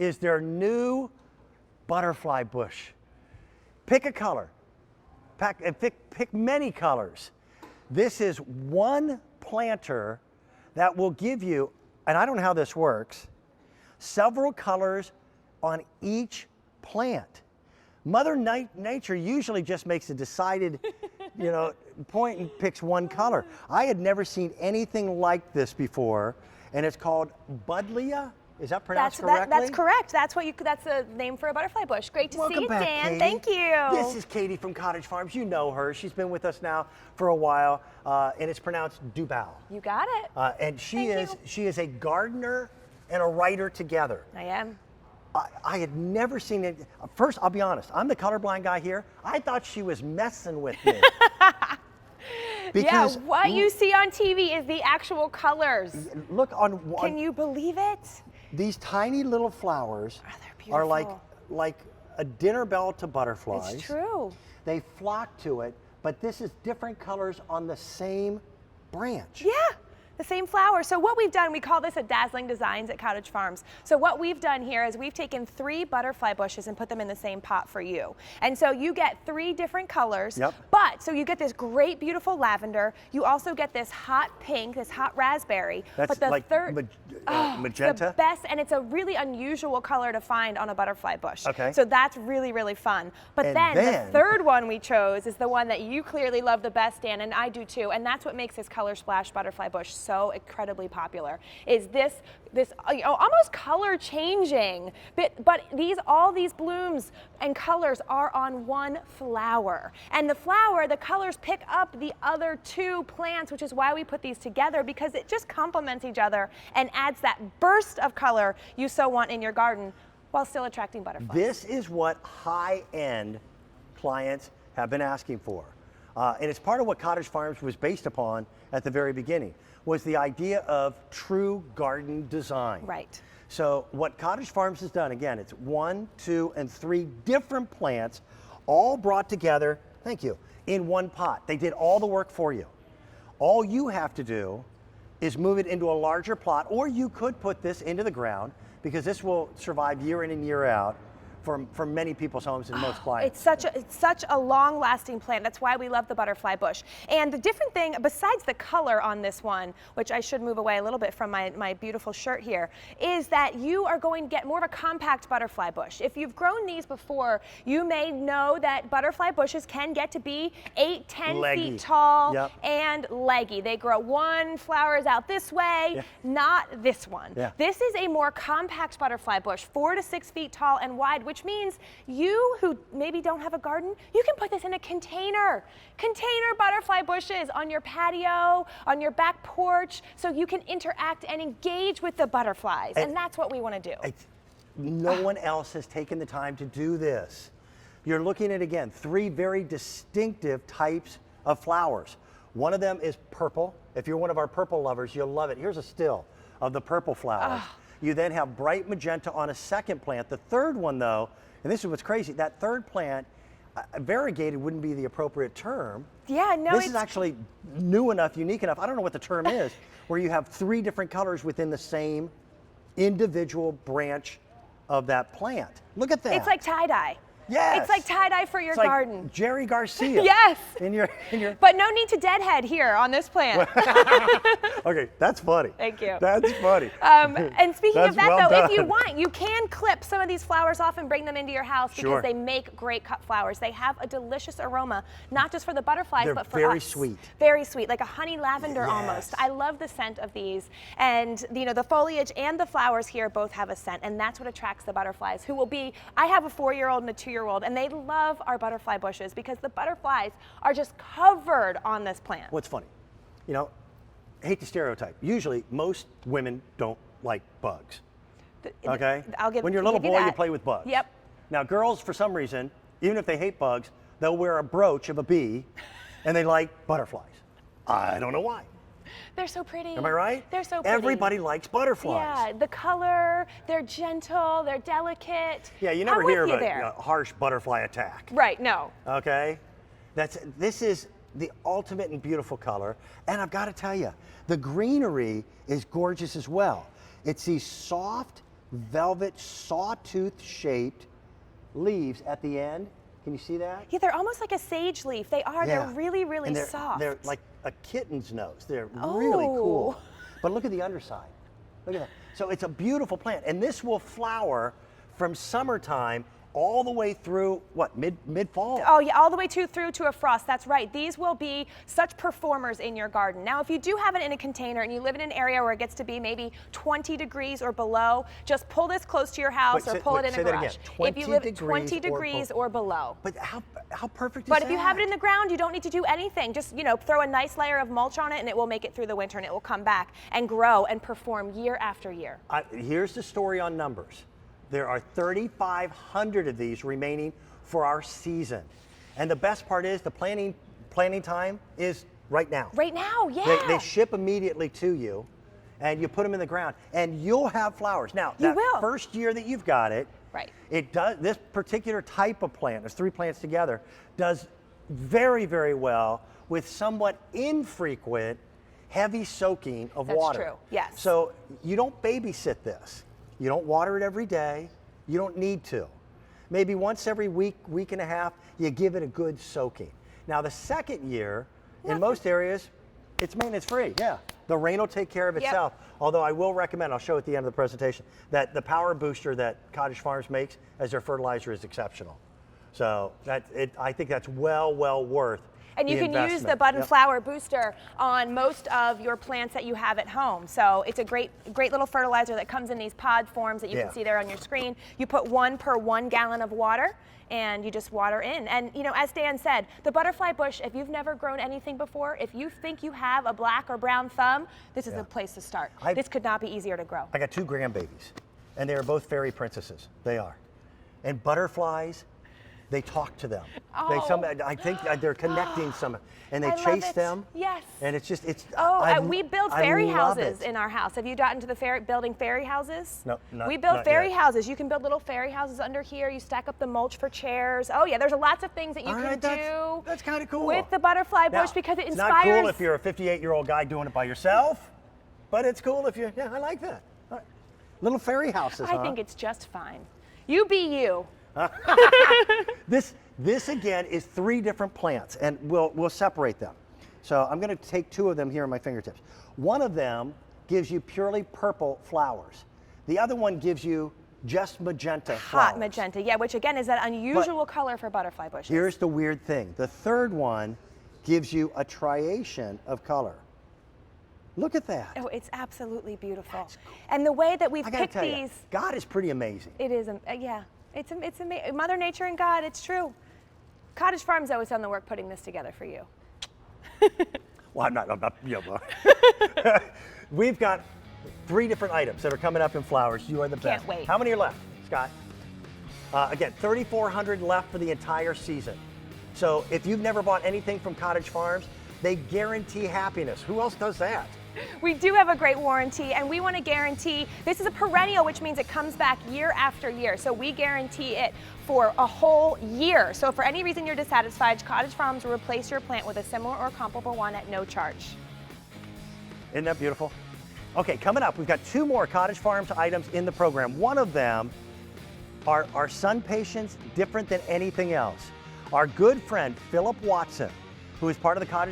is their new butterfly bush. Pick a color, pick many colors. This is one planter that will give you, and I don't know how this works, several colors on each plant. Mother Nature usually just makes a decided, point and picks one color. I had never seen anything like this before, and it's called Buddleia. Is that pronounced correctly? That's correct. That's the name for a butterfly bush. Great to see you, back, Dan. Katie. Thank you. This is Katie from Cottage Farms. You know her. She's been with us now for a while, and it's pronounced Dubal. You got it. And she is a gardener and a writer together. I am. I had never seen it. First, I'll be honest. I'm the colorblind guy here. I thought she was messing with me. Yeah, what you see on TV is the actual colors. Look on one. Can you believe it? These tiny little flowers they're are beautiful. like a dinner bell to butterflies. It's true. They flock to it, but this is different colors on the same branch. Yeah. The same flower. So what we've done, we call this a Dazzling Designs at Cottage Farms. So what we've done here is we've taken 3 butterfly bushes and put them in the same pot for you. And so you get 3 different colors, but so you get this great, beautiful lavender. You also get this hot pink, this hot raspberry. That's but the like magenta? The best, and it's a really unusual color to find on a butterfly bush. Okay. So that's really, really fun. But then the third one we chose is the one that you clearly love the best, Dan, and I do too. And that's what makes this Color Splash butterfly bush so incredibly popular, is this almost color changing, but all these blooms and colors are on one flower. And the colors pick up the other 2 plants, which is why we put these together, because it just complements each other and adds that burst of color you so want in your garden while still attracting butterflies. This is what high-end clients have been asking for. And it's part of what Cottage Farms was based upon at the very beginning, was the idea of true garden design. Right. So what Cottage Farms has done, again, it's 1, 2, and 3 different plants all brought together, thank you, in one pot. They did all the work for you. All you have to do is move it into a larger plot, or you could put this into the ground, because this will survive year in and year out for many people's homes and most clients. It's such a long-lasting plant. That's why we love the butterfly bush. And the different thing, besides the color on this one, which I should move away a little bit from my beautiful shirt here, is that you are going to get more of a compact butterfly bush. If you've grown these before, you may know that butterfly bushes can get to be 8, 10 feet tall and leggy. They grow, one flower is out this way, not this one. This is a more compact butterfly bush, 4 to 6 feet tall and wide, which means you who maybe don't have a garden, you can put this in a container. Container butterfly bushes on your patio, on your back porch, so you can interact and engage with the butterflies. And that's what we want to do. No one else has taken the time to do this. You're looking at, again, 3 very distinctive types of flowers. One of them is purple. If you're one of our purple lovers, you'll love it. Here's a still of the purple flowers. You then have bright magenta on a second plant. The third one, though, and this is what's crazy, that third plant, variegated wouldn't be the appropriate term. Yeah, no, this is actually new enough, unique enough, I don't know what the term is, where you have 3 different colors within the same individual branch of that plant. Look at that. It's like tie-dye. Yes. It's like tie-dye for your garden. Like Jerry Garcia. Yes. In your But no need to deadhead here on this plant. Okay, that's funny. Thank you. That's funny. And speaking of that, well though, done. if you want, you can clip some of these flowers off and bring them into your house because they make great cut flowers. They have a delicious aroma, not just for the butterflies, but for us. They're very sweet. Very sweet, like a honey lavender almost. I love the scent of these. And the foliage and the flowers here both have a scent, and that's what attracts the butterflies, who will be, I have a 4-year-old and a 2-year-old, and they love our butterfly bushes because the butterflies are just covered on this plant. What's funny, I hate to stereotype. Usually, most women don't like bugs. Okay? When you're a little boy, you play with bugs. Yep. Now, girls, for some reason, even if they hate bugs, they'll wear a brooch of a bee, and they like butterflies. I don't know why. They're so pretty. Am I right? They're so pretty. Everybody likes butterflies. Yeah, the color, they're gentle, they're delicate. Yeah, you never hear of a harsh butterfly attack. Right, no. Okay? This is the ultimate and beautiful color. And I've got to tell you, the greenery is gorgeous as well. It's these soft velvet sawtooth shaped leaves at the end. Can you see that? Yeah, they're almost like a sage leaf. They are. Yeah. They're really, really And soft. They're like a kitten's nose. They're really cool. Oh. But look at the underside. Look at that. So it's a beautiful plant, and this will flower from summertime all the way through what, mid-fall? Oh yeah, all the way through to a frost. That's right. These will be such performers in your garden. Now, if you do have it in a container and you live in an area where it gets to be maybe 20 degrees or below, just pull this close to your house or pull it in a garage. Again, if you live at 20 20 degrees or below. But how perfect is But that? if you have it in the ground, you don't need to do anything. Just, throw a nice layer of mulch on it and it will make it through the winter and it will come back and grow and perform year after year. Here's the story on numbers. There are 3,500 of these remaining for our season. And the best part is the planting time is right now. Right now, yeah. They ship immediately to you, and you put them in the ground, and you'll have flowers. Now, that first year that you've got it, right. This particular type of plant, there's 3 plants together, does very, very well with somewhat infrequent heavy soaking of water. That's true, yes. So you don't babysit this. You don't water it every day. You don't need to. Maybe once every week, week and a half, you give it a good soaking. Now the second year, in most areas, it's maintenance free. Yeah, the rain will take care of itself. Although I will recommend, I'll show at the end of the presentation, that the power booster that Cottage Farms makes as their fertilizer is exceptional. So I think that's well worth. And you can use the bud and flower booster on most of your plants that you have at home. So it's a great little fertilizer that comes in these pod forms that you can see there on your screen. You put 1 per 1 gallon of water and you just water in. And as Dan said, the butterfly bush, if you've never grown anything before, if you think you have a black or brown thumb, this is the place to start. This could not be easier to grow. I got 2 grandbabies, and they are both fairy princesses. They are. And butterflies, they talk to them. I think they're connecting some, and they chase them. Yes. And it's we build fairy houses in our house. Have you gotten to the building fairy houses? No, we build fairy houses. You can build little fairy houses under here. You stack up the mulch for chairs. Oh yeah, there's lots of things that you can do. That's kind of cool. With the butterfly bush because it inspires. It's not cool if you're a 58-year-old guy doing it by yourself, but it's cool if I like that. All right. Little fairy houses, I think it's just fine. You be you. This again is 3 different plants, and we'll separate them. So I'm going to take 2 of them here on my fingertips. One of them gives you purely purple flowers. The other one gives you just magenta flowers. Hot magenta, yeah, which again is that unusual color for butterfly bushes. Here's the weird thing. The third one gives you a triation of color. Look at that. Oh, it's absolutely beautiful. Cool. And the way that we've picked these. God is pretty amazing. It is, yeah. It's amazing. Mother Nature and God, it's true. Cottage Farms always done the work putting this together for you. Well, I'm not We've got 3 different items that are coming up in flowers. You are the best. Can't wait. How many are left, Scott? Again, 3,400 left for the entire season. So if you've never bought anything from Cottage Farms, they guarantee happiness. Who else does that? We do have a great warranty, and we want to guarantee, this is a perennial, which means it comes back year after year. So we guarantee it for a whole year. So if for any reason you're dissatisfied, Cottage Farms will replace your plant with a similar or comparable one at no charge. Isn't that beautiful? Okay, coming up, we've got 2 more Cottage Farms items in the program. One of them are sun patience different than anything else. Our good friend, Philip Watson, who is part of the Cottage